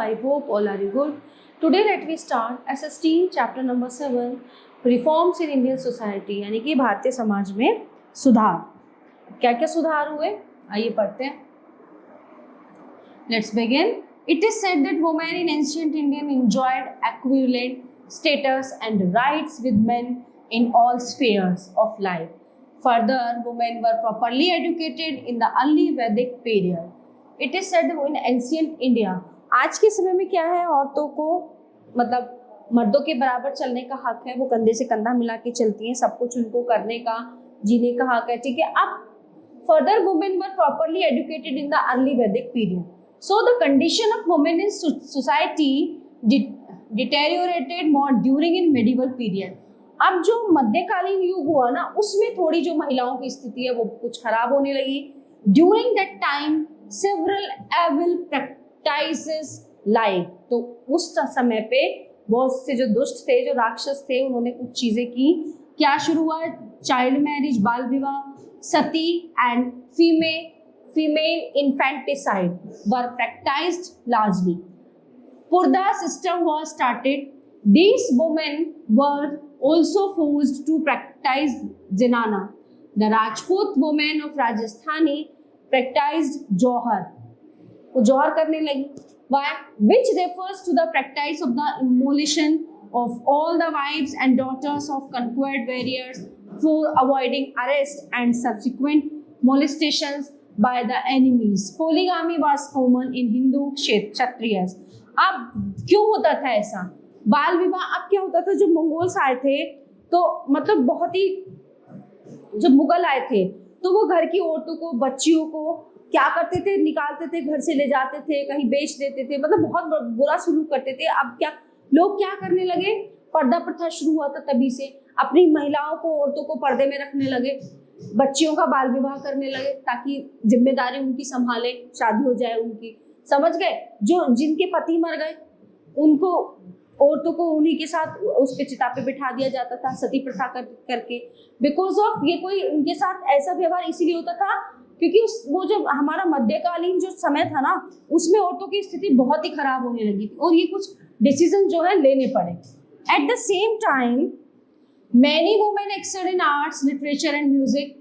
I hope all are good. Today let me start SST chapter number 7 reforms in Indian society यानी कि भारतीय समाज में सुधार. क्या क्या सुधार हुए आइए पढ़ते हैं. Let's begin. It is said that women in ancient India enjoyed equivalent status and rights with men in all spheres of life. Further, women were properly educated in the early Vedic period. It is said that in ancient India, आज के समय में क्या है, औरतों को मतलब मर्दों के बराबर चलने का हक है. वो कंधे से कंधा मिला के चलती हैं, सब कुछ उनको करने का, जीने का हक है. ठीक है. अब further, women were properly educated in the early Vedic period. So the condition of women in society deteriorated more during in medieval period. अब जो मध्यकालीन युग हुआ ना, उसमें थोड़ी जो महिलाओं की स्थिति है वो कुछ खराब होने लगी. During that time, several evil practices like, तो उस समय पे बहुत से जो दुष्ट थे, जो राक्षस थे, उन्होंने कुछ चीजें की. क्या शुरू हुआ? चाइल्ड मैरिज, बाल विवाह, सती and female infanticide were practiced largely. Purdah system was started. These women were also forced to practice zinana. The Rajput women of Rajasthani practiced johar. वो जौहर करने लगी. Why? Which refers to the practice of the immolation of all the wives and daughters of conquered warriors for avoiding arrest and subsequent molestations by the enemies. Polygamy was common in Hindu Kshatriyas. अब क्यों होता था ऐसा? बाल विवाह. अब क्या होता था, जब मंगोल्स आए थे तो मतलब बहुत ही, जब मुगल आए थे तो वो घर की औरतों को, बच्चियों को क्या करते थे, निकालते थे, घर से ले जाते थे, कहीं बेच देते थे, मतलब बहुत बुरा सलूक करते थे. अब क्या लोग क्या करने लगे? पर्दा प्रथा शुरू हुआ था तभी से. अपनी महिलाओं को, औरतों को पर्दे में रखने लगे, बच्चियों का बाल विवाह करने लगे ताकि जिम्मेदारी उनकी संभाले, शादी हो जाए उनकी. समझ गए? जो जिनके पति मर गए उनको, औरतों को उन्हीं के साथ उस पे चिता पे बिठा दिया जाता था सती प्रथा करके. बिकॉज ऑफ ये कोई उनके साथ ऐसा व्यवहार इसीलिए होता था क्योंकि वो जो हमारा मध्यकालीन जो समय था ना, उसमें औरतों की स्थिति बहुत ही खराब होने लगी थी और ये कुछ डिसीजन जो है लेने पड़े. At the same time many women excelled in arts, literature and music.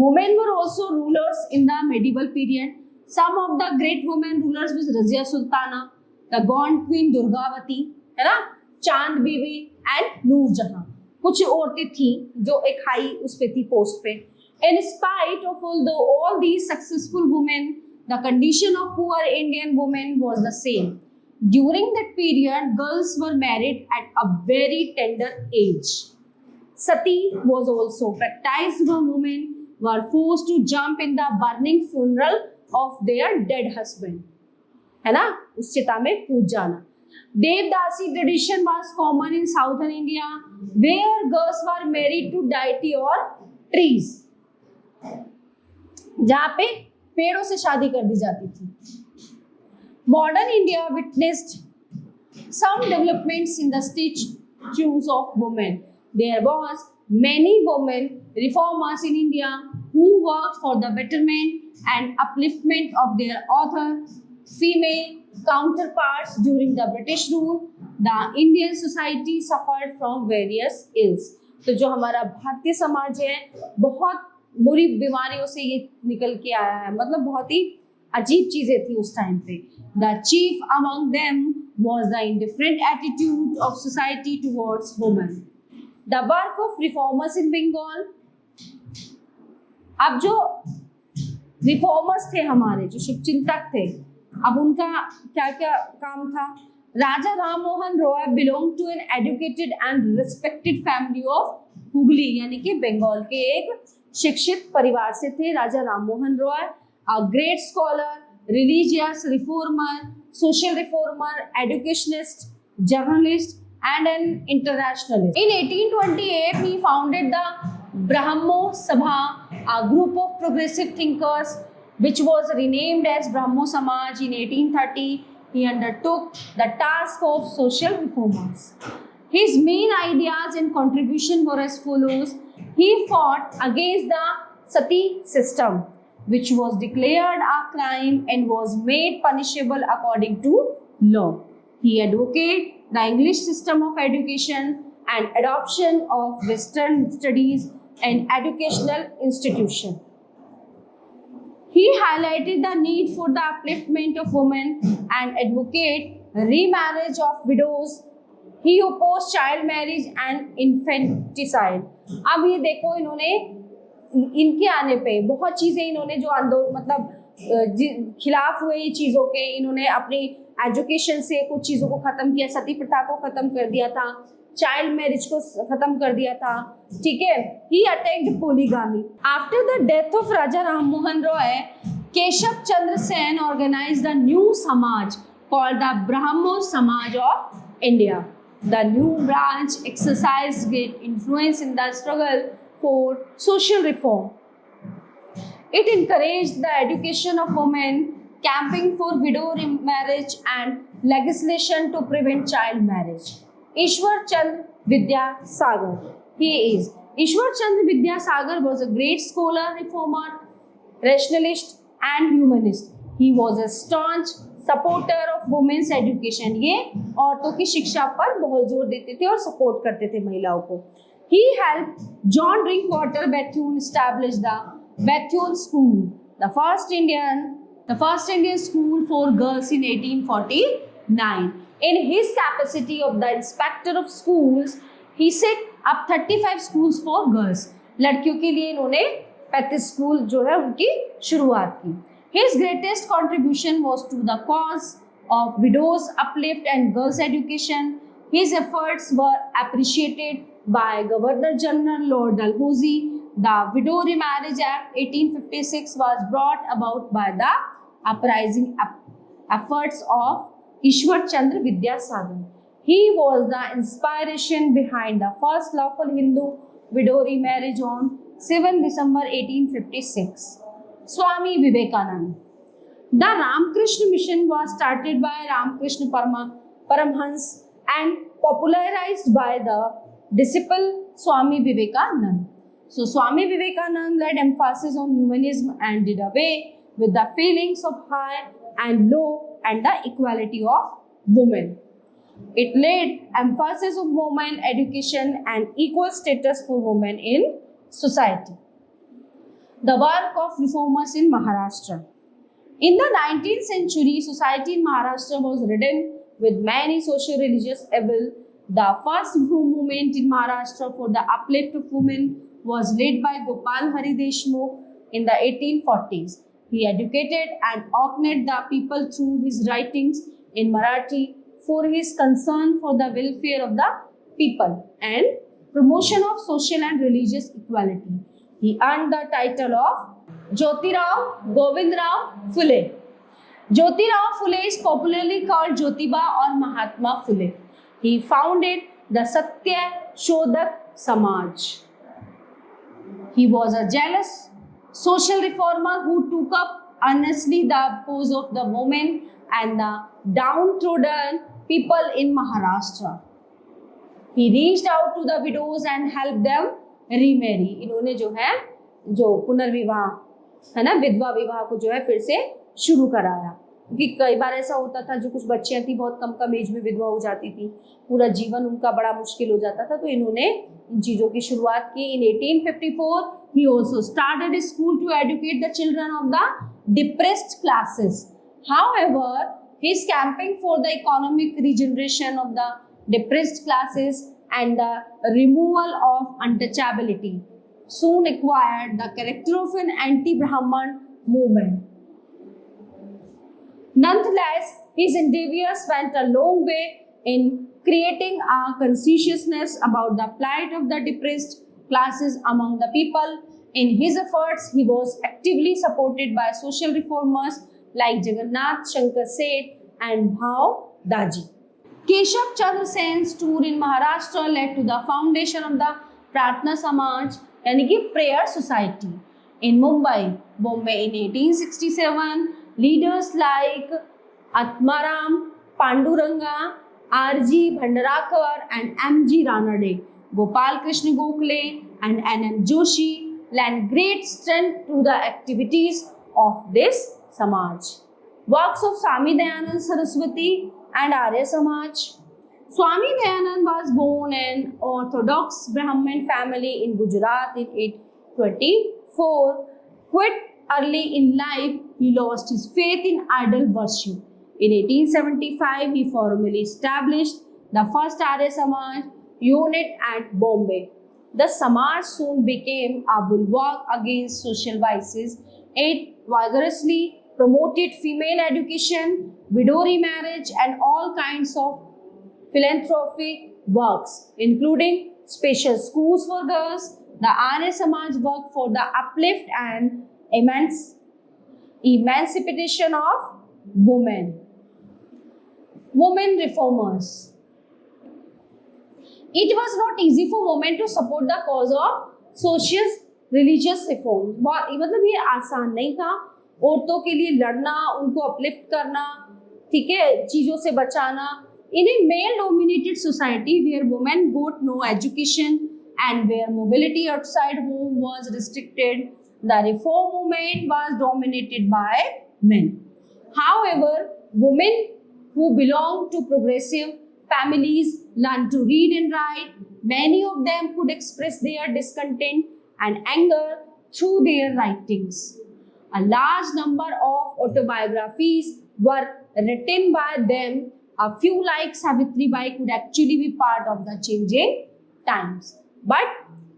Women were also rulers in the medieval period. Some of the great women rulers was Razia Sultana, the Gaunt Queen Durgavati, है ना, चांद बीबी and नूर जहां. कुछ औरतें थी जो एक high उस पे थी, पोस्ट पे. In spite of all these successful women, the condition of poor Indian women was the same. During that period, girls were married at a very tender age. Sati was also practiced where women were forced to jump in the burning funeral of their dead husband. है ना, उस चिता में कूद जाना. Devdasi tradition was common in southern India where girls were married to deity or trees. जहाँ पे पेड़ों से शादी कर दी जाती थी. Modern India witnessed some developments in the statues of women. There was many women reformers in India who worked for the betterment and upliftment of their other female counterparts during the British rule. The Indian society suffered from various ills. तो जो हमारा भारतीय समाज है बहुत बुरी बीमारियों से ये निकल के आया है. मतलब बहुत ही अजीब चीजें थी उस टाइम पे. The chief among them was the indifferent attitude of society towards women. The work of reformers in Bengal. अब जो रिफॉर्मर्स थे हमारे, जो शुभचिंतक थे, अब उनका क्या क्या काम था? Raja Ram Mohan Roy belong to an educated and respected family of Hooghly, यानी कि बंगाल के एक शिक्षित परिवार से थे Raja Ram Mohan Roy. A great scholar, religious reformer, social reformer, educationist, journalist and an internationalist. In 1828, he founded the Brahmo Sabha, a group of progressive thinkers, which was renamed as Brahmo Samaj. In 1830, he undertook the task of social reformers. His main ideas and contribution were as follows. He fought against the sati system, which was declared a crime and was made punishable according to law. He advocated the English system of education and adoption of Western studies and educational institution. He highlighted the need for the upliftment of women and advocated remarriage of widows. He opposed child marriage and infanticide. अब ये देखो इन्होंने इनके आने पे बहुत चीजें इन्होंने जो आंदोलन मतलब खिलाफ हुए ये चीजों के, इन्होंने अपनी एजुकेशन से कुछ चीजों को खत्म किया, सती प्रथा को खत्म कर दिया था, चाइल्ड मैरिज को खत्म कर दिया था, ठीक है. He attacked polygamy. After the death of Raja Ram Mohan Roy, Keshav Chandra Sen organised the new Samaj called the Brahmo Samaj of India. The new branch exercised great influence in the struggle for social reform. It encouraged the education of women, campaigning for widow remarriage and legislation to prevent child marriage. Ishwar Chandra Vidyasagar. Ishwar Chandra Vidyasagar was a great scholar, reformer, rationalist and humanist. He was a staunch supporter of women's education. ये औरतों की शिक्षा पर बहुत जोर देते थे और सपोर्ट करते थे महिलाओं को. He helped John Drinkwater Bethune establish the Bethune School, the first Indian school for girls in 1849. In his capacity of the inspector of schools, he set up 35 schools for girls. लड़कियों के लिए इन्होंने 35 school जो है उनकी शुरुआत की. His greatest contribution was to the cause of widows' uplift and girls' education. His efforts were appreciated by Governor General Lord Dalhousie. The Widow Remarriage Act 1856 was brought about by the uprising efforts of Ishwar Chandra Vidyasagar. He was the inspiration behind the first lawful Hindu widow remarriage on 7 December 1856. Swami Vivekananda. The Ramakrishna Mission was started by Ramakrishna Paramhans and popularized by the disciple Swami Vivekananda. So Swami Vivekananda laid emphasis on humanism and did away with the feelings of high and low and the equality of women. It laid emphasis on women education and equal status for women in society. The work of reformers in Maharashtra. In the 19th century, society in Maharashtra was ridden with many social religious evils. The first movement in Maharashtra for the uplift of women was led by Gopal Hari Deshmukh in the 1840s. He educated and awakened the people through his writings in Marathi for his concern for the welfare of the people and promotion of social and religious equality. He earned the title of Jyotirao Govindrao Phule. Jyotirao Phule is popularly called Jyotiba or Mahatma Phule. He founded the Satya Shodhak Samaj. He was a zealous social reformer who took up earnestly the cause of the women and the downtrodden people in Maharashtra. He reached out to the widows and helped them remarry. इन्होंने जो पुनर्विवाह है ना, विधवा विवाह को जो है फिर से शुरू कराया, क्योंकि कई बार ऐसा होता था जो कुछ बच्चियां थी बहुत कम कम एज में विधवा हो जाती थी, पूरा जीवन उनका बड़ा मुश्किल हो जाता था, तो इन्होंने इन चीज़ों की शुरुआत की. In 1854 he also started a school to educate the children of the depressed classes. However, his campaign for the economic regeneration of the depressed classes and the removal of untouchability soon acquired the character of an anti-Brahman movement. Nonetheless, his endeavors went a long way in creating a consciousness about the plight of the depressed classes among the people. In his efforts, he was actively supported by social reformers like Jagannath Shankar Seth and Bhav Daji. Keshav Chandra Sen's tour in Maharashtra led to the foundation of the Pratna Samaj, यानी कि prayer society in Bombay in 1867. Leaders like Atmaram Panduranga, R.G. Bhandarakar and M.G. Ranade, Gopal Krishna Gokhale and N.M. Joshi lent great strength to the activities of this Samaj. Works of Swami Dayanand Saraswati and Arya Samaj. Swami Dayanand was born in Orthodox Brahmin family in Gujarat in 824. Quite early in life, he lost his faith in idol worship. In 1875, he formally established the first Arya Samaj unit at Bombay. The Samaj soon became a bulwark against social vices. It vigorously promoted female education, widow remarriage, and all kinds of philanthropic works, including special schools for girls. The Arya Samaj worked for the uplift and emancipation of women. Women reformers. It was not easy for women to support the cause of social religious reforms. मतलब ये आसान नहीं था औरतों के लिए लड़ना, उनको अपलिफ्ट करना, ठीक है, चीजों से बचाना. In a male-dominated society where women got no education and where mobility outside home was restricted, the reform movement was dominated by men. However, women who belonged to progressive families learned to read and write. Many of them could express their discontent and anger through their writings. A large number of autobiographies were written by them. A few, like Savitri Bai, could actually be part of the changing times. But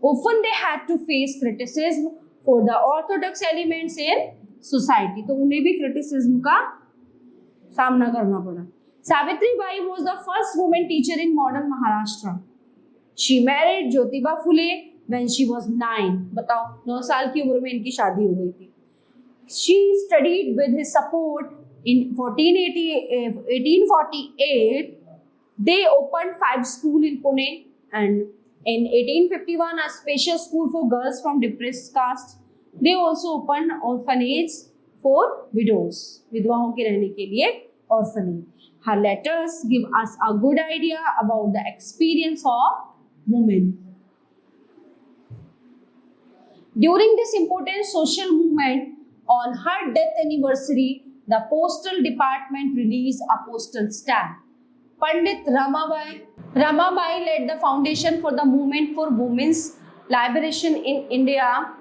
often they had to face criticism for the orthodox elements in society. तो उन्हें भी criticism का सामना करना पड़ा. Savitri Bai was the first woman teacher in modern Maharashtra. She married Jyotiba Phule when she was 9. बताओ, 9 साल की उम्र में इनकी शादी हो गई थी. She studied with his support. In 1848, they opened 5 schools in Pune, and in 1851, a special school for girls from depressed caste. They also opened orphanage for widows, विधवाओं के रहने के लिए orphanage. Her letters give us a good idea about the experience of women. During this important social movement, on her death anniversary, the postal department released a postal stamp. Pandit Ramabai led the foundation for the movement for women's liberation in India.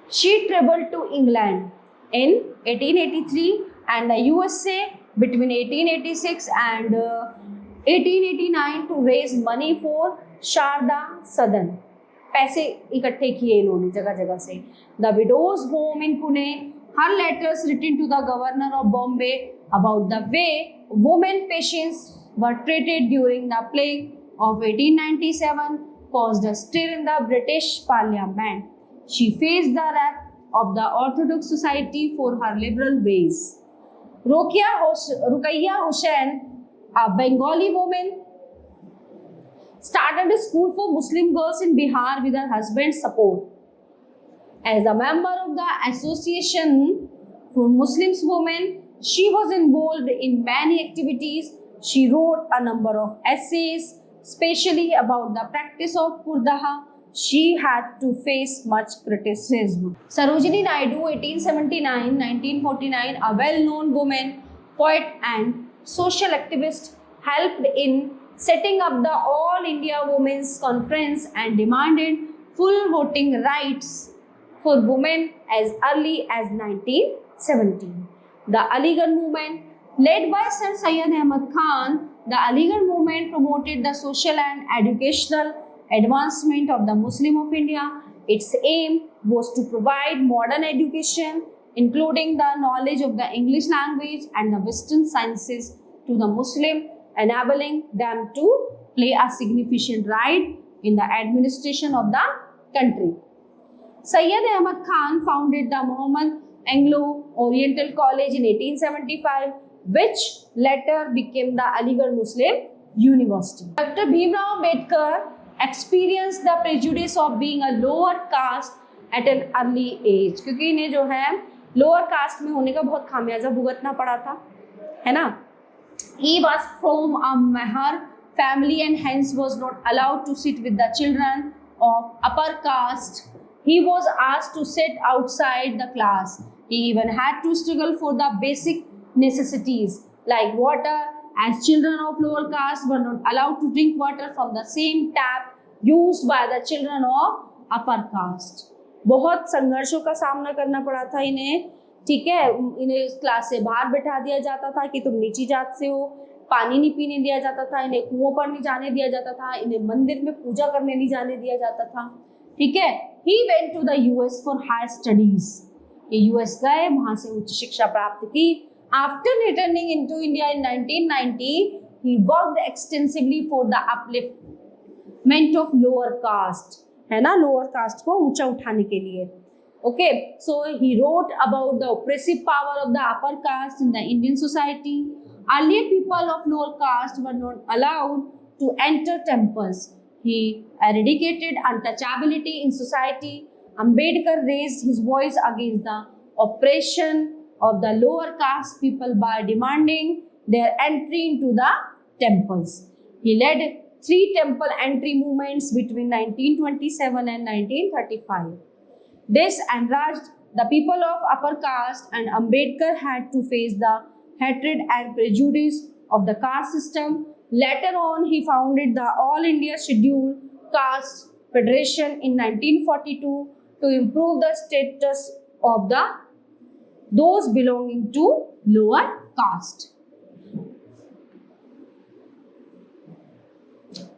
She traveled to England in 1883 and the USA between 1886 and 1889 to raise money for Sharda Sadan. पैसे इकट्ठे किए इन्होंने जगह जगह से. The widows' home in Pune. Her letters written to the governor of Bombay about the way women patients were treated during the plague of 1897 caused a stir in the British Parliament. She faced the wrath of the Orthodox Society for her liberal ways. Ruqayya Hussain, a Bengali woman, started a school for Muslim girls in Bihar with her husband's support. As a member of the Association for Muslim Women, she was involved in many activities. She wrote a number of essays, especially about the practice of Purdah. She had to face much criticism. Sarojini Naidu, 1879-1949, a well-known woman, poet and social activist, helped in setting up the All India Women's Conference and demanded full voting rights for women as early as 1917. The Aligarh movement, led by Sir Syed Ahmad Khan, the Aligarh movement promoted the social and educational advancement of the Muslim of India. Its aim was to provide modern education, including the knowledge of the English language and the Western sciences to the Muslim, enabling them to play a significant role in the administration of the country. Syed Ahmad Khan founded the Muhammad Anglo-Oriental College in 1875, which later became the Aligarh Muslim University. Dr. Bhimrao Ambedkar experienced the prejudice of being a lower caste at an early age, क्योंकि इन्हें जो है lower caste में होने का बहुत खामियाजा भुगतना पड़ा था, है ना. He was from a Mahar family and hence was not allowed to sit with the children of upper caste. He was asked to sit outside the class. He even had to struggle for the basic necessities like water as children of lower caste were not allowed to drink water from the same tap used by the children of upper caste. बहुत संघर्षों का सामना करना पड़ा था इन्हें, ठीक है। इन्हें इस क्लास से बाहर बैठा दिया जाता था कि तुम नीची जात से हो, पानी नहीं पीने दिया जाता था, इन्हें कुओं पर नहीं जाने दिया जाता था, इन्हें मंदिर में पूजा करने नहीं जाने दिया जाता था, ठीक है। He went to the US for higher studies. ये यूएस गए, वहां से उच्च शिक्षा प्राप्त की। After returning into India in 1990, he worked extensively for the upliftment of lower caste, है ना, lower caste को ऊंचा उठाने के लिए। Okay, so he wrote about the oppressive power of the upper caste in the Indian society. Earlier, people of lower caste were not allowed to enter temples. He eradicated untouchability in society. Ambedkar raised his voice against the oppression of the lower caste people by demanding their entry into the temples. He led 3 temple entry movements between 1927 and 1935. This enraged the people of upper caste, and Ambedkar had to face the hatred and prejudice of the caste system. Later on, he founded the All India Scheduled Caste Federation in 1942 to improve the status of those belonging to lower caste.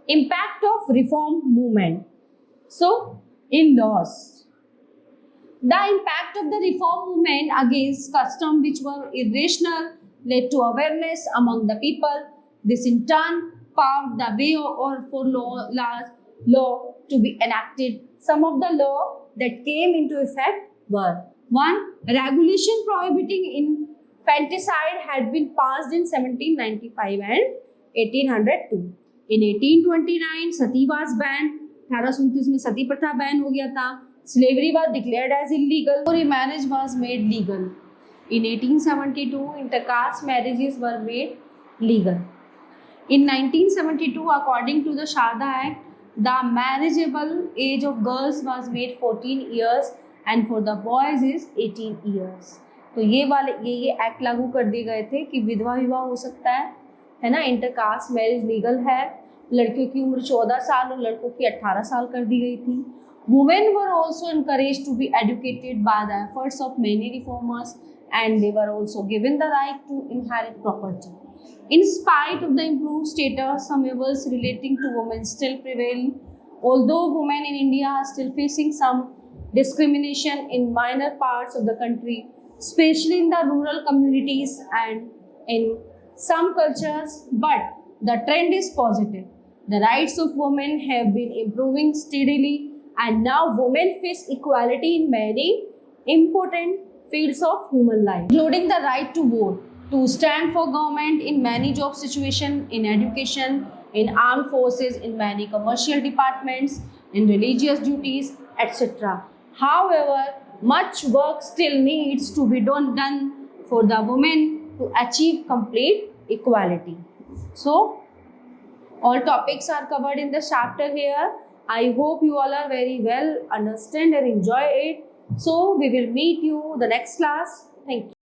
Impact of reform movement. So, in laws, the impact of the reform movement against customs which were irrational led to awareness among the people. This in turn paved the way for law to be enacted. Some of the law that came into effect were: 1. Regulation prohibiting infanticide had been passed in 1795 and 1802. In 1829, sati was banned. 1829 में सती प्रथा ban हो गया था. Slavery was declared as illegal. Remarriage was made legal. In 1872, intercaste marriages were made legal. In 1972, according to the Sharda Act, the marriageable age of girls was made 14 years and for the boys is 18 years. तो ये act लागू कर दिए गए थे कि विधवा विवाह हो सकता है ना। इंटरकास्ट मैरिज लीगल है। लड़कियों की उम्र 14 साल और लड़कों की 18 साल कर दी गई थी। Women were also encouraged to be educated by the efforts of many reformers, and they were also given the right to inherit property. In spite of the improved status, some evils relating to women still prevail. Although women in India are still facing some discrimination in minor parts of the country, especially in the rural communities and in some cultures, but the trend is positive. The rights of women have been improving steadily, and now women face equality in many important fields of human life, including the right to vote, to stand for government in many job situations, in education, in armed forces, in many commercial departments, in religious duties, etc. However, much work still needs to be done for the women to achieve complete equality. So, all topics are covered in the chapter here. I hope you all are very well understand and enjoy it. So we will meet you the next class. Thank you.